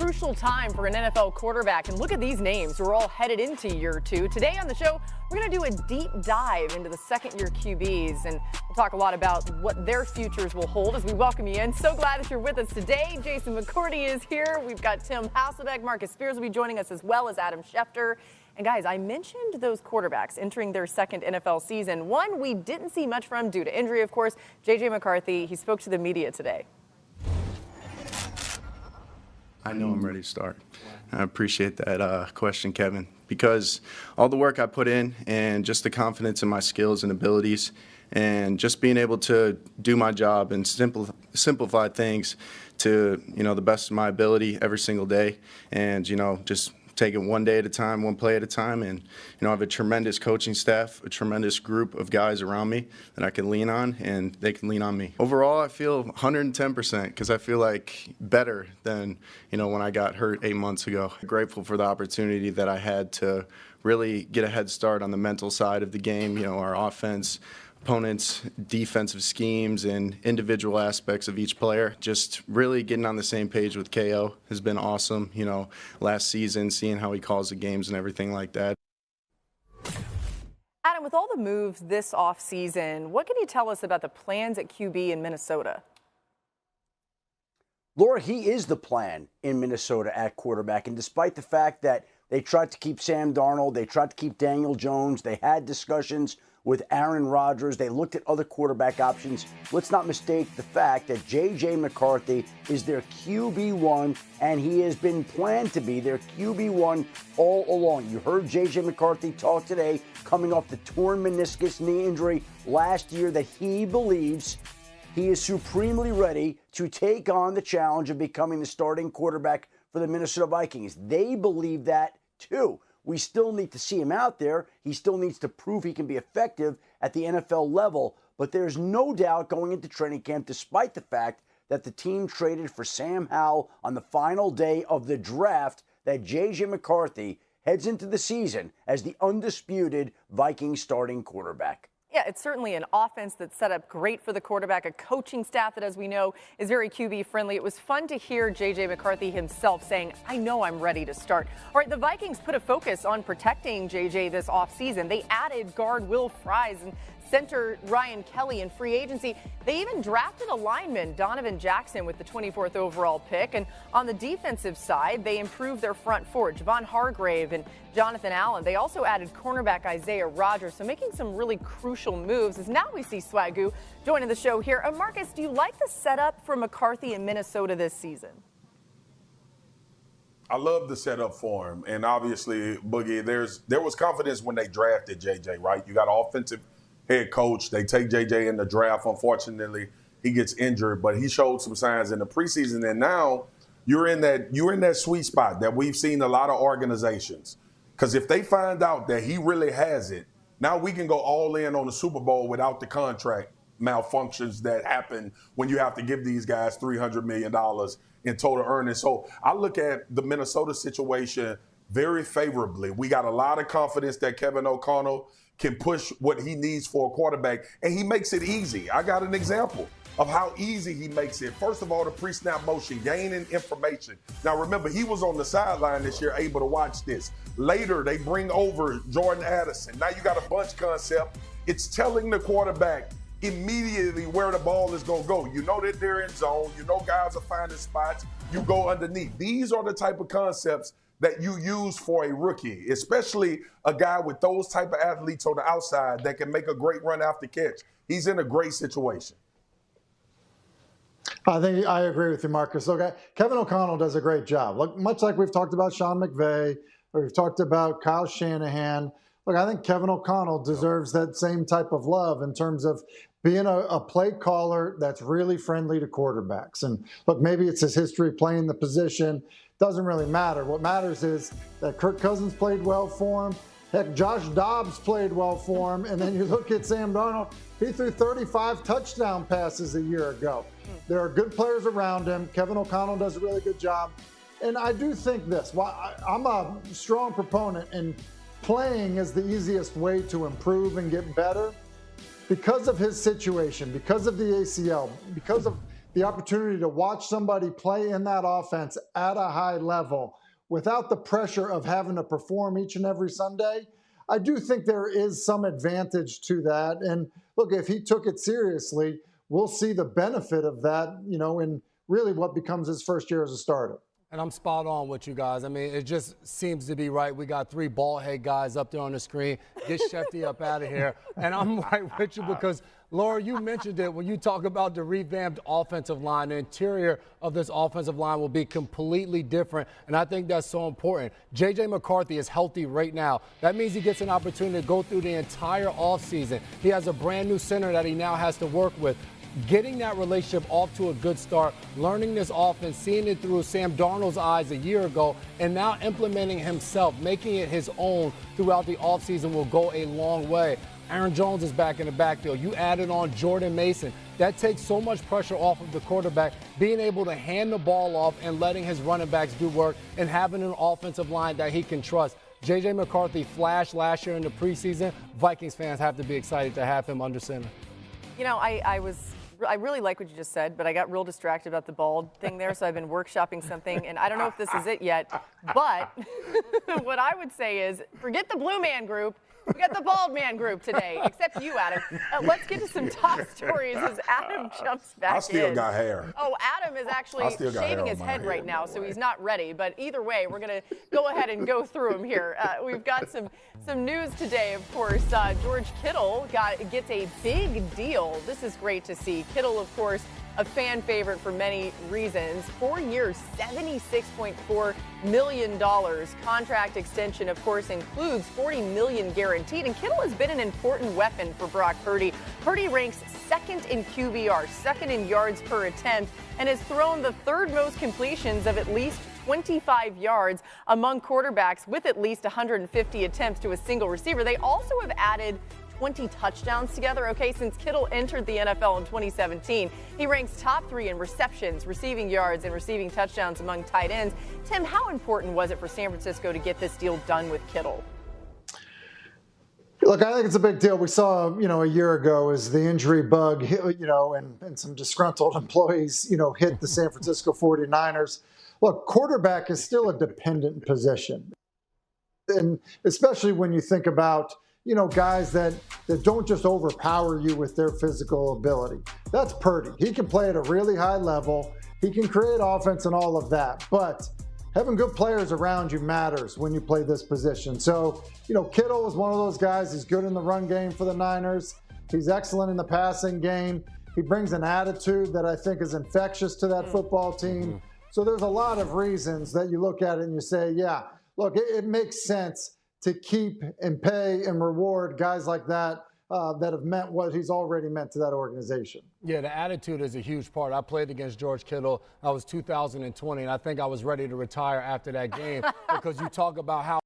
crucial time for an NFL quarterback, and look at these names. We're all headed into year two. Today on the show, we're going to do a deep dive into the second-year QBs, and we'll talk a lot about what their futures will hold as we welcome you in. So glad that you're with us today. Jason McCourty is here. We've got Tim Hasselbeck, Marcus Spears will be joining us, as well as Adam Schefter. And guys, I mentioned those quarterbacks entering their second NFL season. One we didn't see much from due to injury, of course, J.J. McCarthy. He spoke to the media today. I know I'm ready to start. I appreciate that question, Kevin, because all the work I put in and just the confidence in my skills and abilities and just being able to do my job and simplify things to, the best of my ability every single day and, just take it one day at a time, one play at a time. And, I have a tremendous coaching staff, a tremendous group of guys around me that I can lean on, and they can lean on me. Overall, I feel 110% because I feel like better than, when I got hurt 8 months ago. Grateful for the opportunity that I had to really get a head start on the mental side of the game, our offense, opponents' defensive schemes and individual aspects of each player. Just really getting on the same page with KO has been awesome. Last season, seeing how he calls the games and everything like that. Adam, with all the moves this offseason, what can you tell us about the plans at QB in Minnesota? Laura, he is the plan in Minnesota at quarterback. And despite the fact that they tried to keep Sam Darnold, they tried to keep Daniel Jones, they had discussions with Aaron Rodgers. They looked at other quarterback options. Let's not mistake the fact that J.J. McCarthy is their QB1, and he has been planned to be their QB1 all along. You heard J.J. McCarthy talk today, coming off the torn meniscus knee injury last year, that he believes he is supremely ready to take on the challenge of becoming the starting quarterback for the Minnesota Vikings. They believe that too. We still need to see him out there. He still needs to prove he can be effective at the NFL level. But there's no doubt going into training camp, despite the fact that the team traded for Sam Howell on the final day of the draft, that J.J. McCarthy heads into the season as the undisputed Vikings starting quarterback. Yeah, it's certainly an offense that's set up great for the quarterback, a coaching staff that, as we know, is very QB-friendly. It was fun to hear J.J. McCarthy himself saying, I know I'm ready to start. All right, the Vikings put a focus on protecting J.J. this offseason. They added guard Will Fries and center Ryan Kelly in free agency. They even drafted a lineman, Donovan Jackson, with the 24th overall pick. And on the defensive side, they improved their front four, Javon Hargrave and Jonathan Allen. They also added cornerback Isaiah Rodgers, so making some really crucial moves. As now we see Swagoo joining the show here. Marcus, do you like the setup for McCarthy in Minnesota this season? I love the setup for him. And obviously, Boogie, there was confidence when they drafted JJ, right? You got an offensive head coach. They take JJ in the draft. Unfortunately, he gets injured, but he showed some signs in the preseason. And now you're in that sweet spot that we've seen a lot of organizations. Because if they find out that he really has it, now we can go all in on the Super Bowl without the contract malfunctions that happen when you have to give these guys $300 million in total earnings. So I look at the Minnesota situation very favorably. We got a lot of confidence that Kevin O'Connell can push what he needs for a quarterback, and he makes it easy. I got an example of how easy he makes it. First of all, the pre-snap motion, gaining information. Now, remember, he was on the sideline this year, able to watch this. Later, they bring over Jordan Addison. Now you got a bunch concept. It's telling the quarterback immediately where the ball is going to go. You know that they're in zone. You know guys are finding spots. You go underneath. These are the type of concepts that you use for a rookie, especially a guy with those type of athletes on the outside that can make a great run after catch. He's in a great situation. I think I agree with you, Marcus. Look, Kevin O'Connell does a great job. Look, much like we've talked about Sean McVay, or we've talked about Kyle Shanahan. Look, I think Kevin O'Connell deserves that same type of love in terms of being a play caller that's really friendly to quarterbacks. And look, maybe it's his history playing the position. Doesn't really matter. What matters is that Kirk Cousins played well for him. Heck, Josh Dobbs played well for him. And then you look at Sam Darnold, he threw 35 touchdown passes a year ago. There are good players around him. Kevin O'Connell does a really good job. And I do think this. I'm a strong proponent in playing is the easiest way to improve and get better. Because of his situation, because of the ACL, because of the opportunity to watch somebody play in that offense at a high level without the pressure of having to perform each and every Sunday, I do think there is some advantage to that. And look, if he took it seriously, we'll see the benefit of that, in really what becomes his first year as a starter. And I'm spot on with you guys. I mean, it just seems to be right. We got 3 bald head guys up there on the screen. Get Shefty up out of here. And I'm right with you because, Laura, you mentioned it when you talk about the revamped offensive line. The interior of this offensive line will be completely different, and I think that's so important. J.J. McCarthy is healthy right now. That means he gets an opportunity to go through the entire offseason. He has a brand-new center that he now has to work with. Getting that relationship off to a good start, learning this offense, seeing it through Sam Darnold's eyes a year ago, and now implementing himself, making it his own throughout the offseason will go a long way. Aaron Jones is back in the backfield. You added on Jordan Mason. That takes so much pressure off of the quarterback, being able to hand the ball off and letting his running backs do work and having an offensive line that he can trust. J.J. McCarthy flashed last year in the preseason. Vikings fans have to be excited to have him under center. I really like what you just said, but I got real distracted about the bald thing there, so I've been workshopping something, and I don't know if this is it yet, but what I would say is forget the blue man group. We got the bald man group today, except you, Adam. Let's get to some top stories as Adam jumps back in. I still got hair. Oh, Adam is actually shaving his head right now, so he's not ready. But either way, we're going to go ahead and go through them here. We've got some news today, of course. George Kittle gets a big deal. This is great to see. Kittle, of course, a fan favorite for many reasons. 4 years, $76.4 million. Contract extension, of course, includes $40 million guaranteed. And Kittle has been an important weapon for Brock Purdy. Purdy ranks second in QBR, second in yards per attempt, and has thrown the 3rd most completions of at least 25 yards among quarterbacks with at least 150 attempts to a single receiver. They also have added 20 touchdowns together, since Kittle entered the NFL in 2017. He ranks top 3 in receptions, receiving yards, and receiving touchdowns among tight ends. Tim, how important was it for San Francisco to get this deal done with Kittle? Look, I think it's a big deal. We saw, a year ago as the injury bug, and some disgruntled employees, hit the San Francisco 49ers. Look, quarterback is still a dependent position. And especially when you think about guys that don't just overpower you with their physical ability. That's Purdy. He can play at a really high level. He can create offense and all of that. But having good players around you matters when you play this position. So, Kittle is one of those guys. He's good in the run game for the Niners. He's excellent in the passing game. He brings an attitude that I think is infectious to that football team. So there's a lot of reasons that you look at it and you say, yeah, look, it makes sense to keep and pay and reward guys like that that have meant what he's already meant to that organization. Yeah, the attitude is a huge part. I played against George Kittle. I was 2020, and I think I was ready to retire after that game because you talk about how